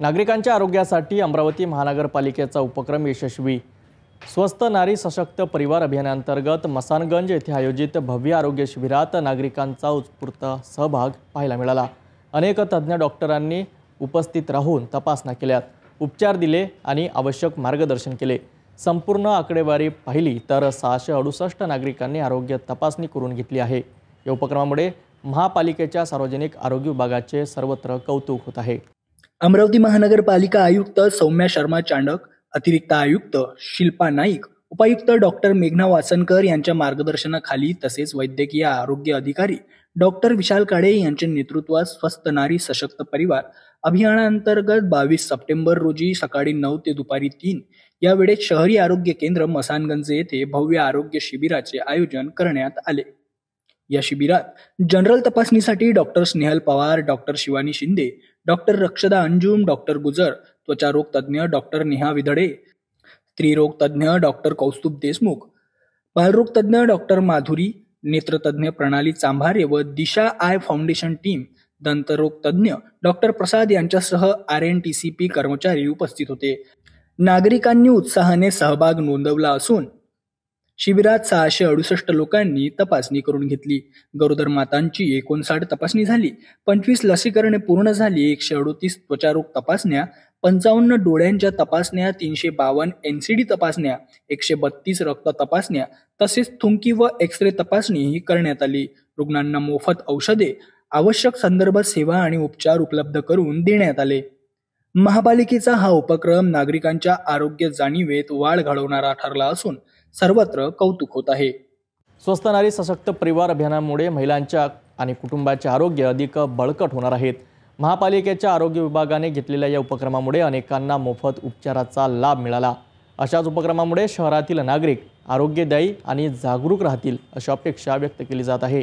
नागरिकांच्या आरोग्यासाठी अमरावती महानगरपालिकेचा उपक्रम यशस्वी। स्वस्थ नारी सशक्त परिवार अभियानांतर्गत मसानगंज येथे आयोजित भव्य आरोग्य शिबिरात नागरिकांचा उत्स्फूर्त सहभाग पाहायला मिळाला। अनेक तज्ञ डॉक्टरांनी उपस्थित राहून तपासण्या केल्यात, उपचार दिले आणि आवश्यक मार्गदर्शन केले। संपूर्ण आकडेवारी पाहिली तर 668 नागरिकांनी आरोग्य तपासणी करून घेतली आहे। या उपक्रमामुळे महापालिकेच्या सार्वजनिक आरोग्य विभागाचे सर्वत्र कौतुक होत आहे। अमरावती महानगरपालिका आयुक्त सौम्या शर्मा चांडक, अतिरिक्त आयुक्त शिल्पा नाईक, उपायुक्त डॉक्टर मेघना वासनकर यांच्या मार्गदर्शनाखाली तसेच वैद्यकीय आरोग्य अधिकारी डॉक्टर विशाल काळे यांच्या नेतृत्वात स्वस्थ नारी सशक्त परिवार अभियानांतर्गत 22 सप्टेंबर रोजी सकाळी 9 ते दुपारी 3 या वेळेत शहरी आरोग्य केंद्र मसानगंज येथे भव्य आरोग्य शिबिराचे आयोजन करण्यात आले। या शिबिरात जनरल तपासणीसाठी doctor Snehal Pawar, doctor Shivani Shinde, doctor Rakshada Anjum, doctor Gujar, त्वचारोग तज्ञ डॉक्टर नेहा विधडे, स्त्रीरोग तज्ञ डॉक्टर कौस्तुभ देशमुख, बालरोग तज्ञ डॉक्टर माधुरी, नेत्रतज्ञ प्रणाली चांभारे व दिशा आय फाउंडेशन टीम, दंतरोग तज्ञ डॉक्टर प्रसाद यांच्यासह RNTCP कर्मचारी उपस्थित होते। नागरिकांनी उत्साहाने सहभाग नोंदवला असून शिबिरात 668 लोकांनी तपासणी करून घेतली। गरोदर मातांची 59 तपासणी झाली, 25 लसीकरणे पूर्ण झाली, 138 त्वचारोग तपासण्या, 55 डोळ्यांच्या तपासण्या, 352 NCD तपासण्या, 132 रक्त तपासण्या तसेच थुंकी व एक्सरे तपासणीही करण्यात आली। रुग्णांना मोफत औषधे, आवश्यक संदर्भ सेवा आणि उपचार उपलब्ध करून देण्यात आले। महापालिकेचा हा उपक्रम नागरिकांच्या आरोग्य जाणीवेत वाढ घडवणारा ठरला असून सर्वत्र कौतुक होत आहे। स्वस्थ नारी सशक्त परिवार अभियानामुळे महिलांच्या आणि कुटुंबाचे आरोग्य अधिक बळकट होणार आहेत। महापालिकेच्या आरोग्य विभागाने घेतलेल्या या उपक्रमामुळे अनेकांना मोफत उपचाराचा लाभ मिळाला। अशाच उपक्रमामुळे शहरातील नागरिक आरोग्यदायी आणि जागरूक राहतील अशी अपेक्षा व्यक्त केली जात आहे।